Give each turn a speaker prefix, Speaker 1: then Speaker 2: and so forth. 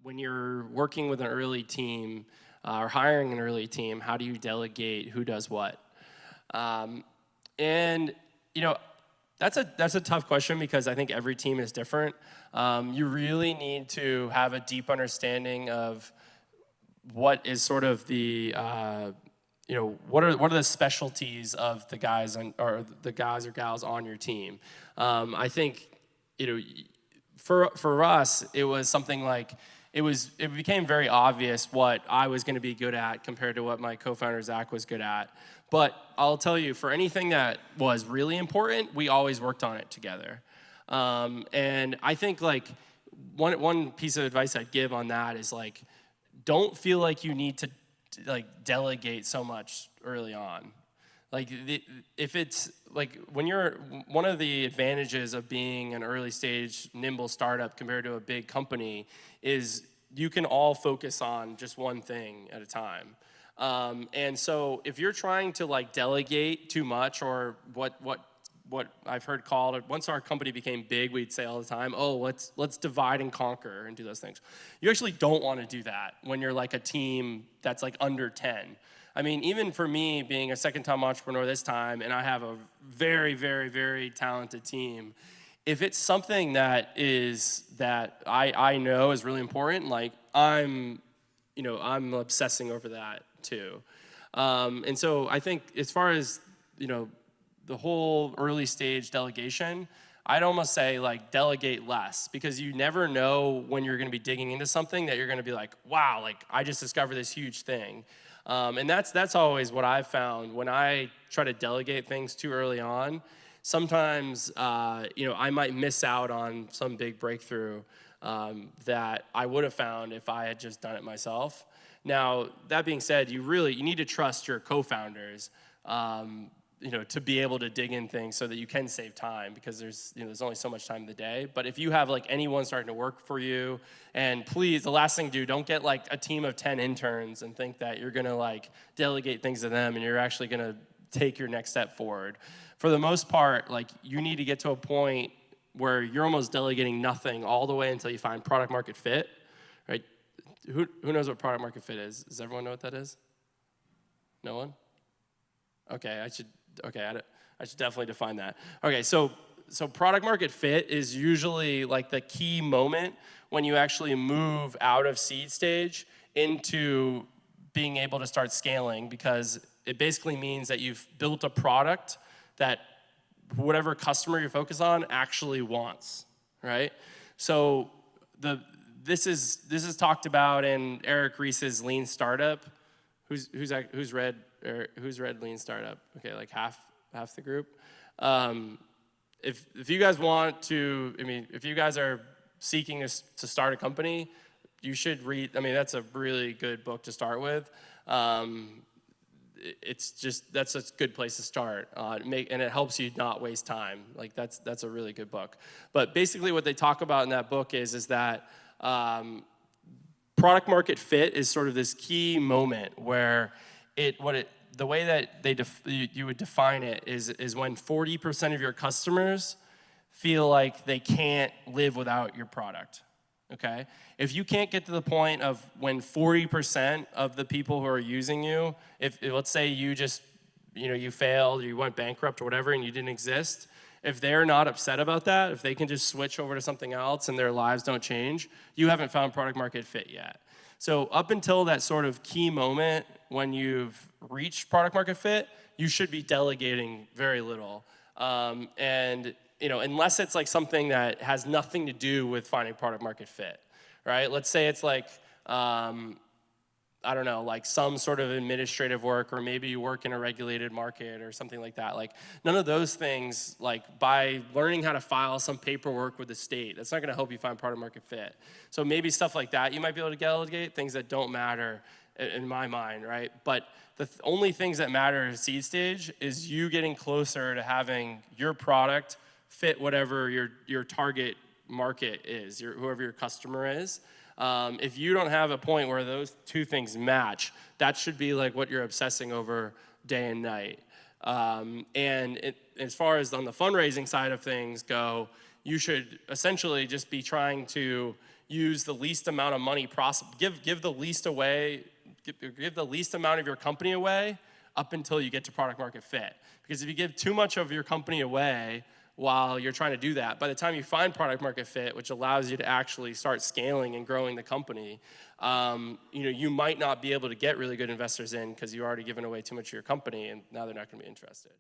Speaker 1: when you're working with an early team or hiring an early team, how do you delegate who does what? And you know, that's a tough question because I think every team is different. You really need to have a deep understanding of what is sort of the what are the specialties of the guys or the guys or gals on your team. I think for us it was something like it became very obvious what I was going to be good at compared to what my co-founder Zach was good at. But I'll tell you, for anything that was really important, we always worked on it together. And I think like one piece of advice I'd give on that is like, don't feel like you need to like delegate so much early on. Like if it's like when you're, one of the advantages of being an early stage nimble startup compared to a big company is you can all focus on just one thing at a time. And so if you're trying to like delegate too much, or what I've heard called, once our company became big, we'd say all the time, oh, let's divide and conquer and do those things. You actually don't want to do that when you're like a team that's like under 10. I mean, even for me being a second-time entrepreneur this time, and I have a very, very, very talented team, if it's something that I know is really important, like I'm obsessing over that too. And so I think as far as, the whole early stage delegation, I'd almost say like delegate less, because you never know when you're gonna be digging into something that you're gonna be like, wow, like I just discovered this huge thing. And that's always what I've found when I try to delegate things too early on. Sometimes, I might miss out on some big breakthrough that I would have found if I had just done it myself. Now, that being said, you need to trust your co-founders, to be able to dig in things so that you can save time, because there's only so much time in the day. But if you have like anyone starting to work for you, and please, the last thing don't get like a team of 10 interns and think that you're gonna like delegate things to them and you're actually gonna take your next step forward. For the most part, like you need to get to a point where you're almost delegating nothing all the way until you find product market fit, right? Who knows what product market fit is? Does everyone know what that is? No one? Okay, I should definitely define that. Okay, so product market fit is usually like the key moment when you actually move out of seed stage into being able to start scaling, because it basically means that you've built a product that whatever customer you focus on actually wants, right? So this is talked about in Eric Ries's Lean Startup. Who's read Lean Startup? Okay, like half the group. If you guys want to, if you guys are seeking to start a company, you should read. That's a really good book to start with. That's a good place to start, and it helps you not waste time. Like that's a really good book. But basically, what they talk about in that book is that product market fit is sort of this key moment where the way that you would define it is when 40% of your customers feel like they can't live without your product. Okay? If you can't get to the point of when 40% of the people who are using you, if let's say you just, you failed, or you went bankrupt or whatever and you didn't exist, if they're not upset about that, if they can just switch over to something else and their lives don't change, you haven't found product market fit yet. So up until that sort of key moment when you've reached product market fit, you should be delegating very little. And unless it's like something that has nothing to do with finding product market fit, right? Let's say it's like, I don't know, like some sort of administrative work, or maybe you work in a regulated market or something like that. Like none of those things, like by learning how to file some paperwork with the state, that's not gonna help you find product market fit. So maybe stuff like that, you might be able to delegate, things that don't matter in my mind, right? But the only things that matter at seed stage is you getting closer to having your product fit whatever your target market is, whoever your customer is. If you don't have a point where those two things match, that should be like what you're obsessing over day and night. As far as on the fundraising side of things go, you should essentially just be trying to, use the least amount of money possible, give the least away, give the least amount of your company away up until you get to product market fit. Because if you give too much of your company away while you're trying to do that, by the time you find product market fit, which allows you to actually start scaling and growing the company, you might not be able to get really good investors in because you already given away too much of your company, and now they're not going to be interested.